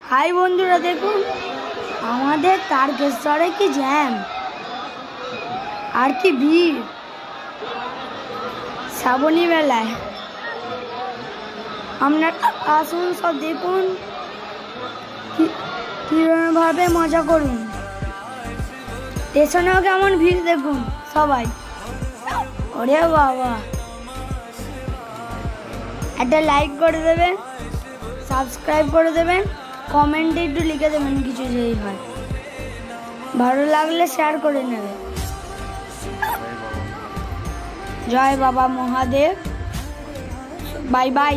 हाय बंधुरा देखुन आमादेर तारकेश्वरे की जैम और की भीड़ श्रावणी मेलाय आपनारा आसुन सब देखुन किभाবে मजा करुन स्टेशनेও केमन भीड़ देखुन सबाई ओरे बाबा একটা লাইক করে দেবেন সাবস্ক্রাইব করে দেবেন কমেন্টে একটু লিখে দেবেন কিছু যেই হয় ভালো লাগলে শেয়ার করে নেবেন জয় বাবা মহাদেব বাই বাই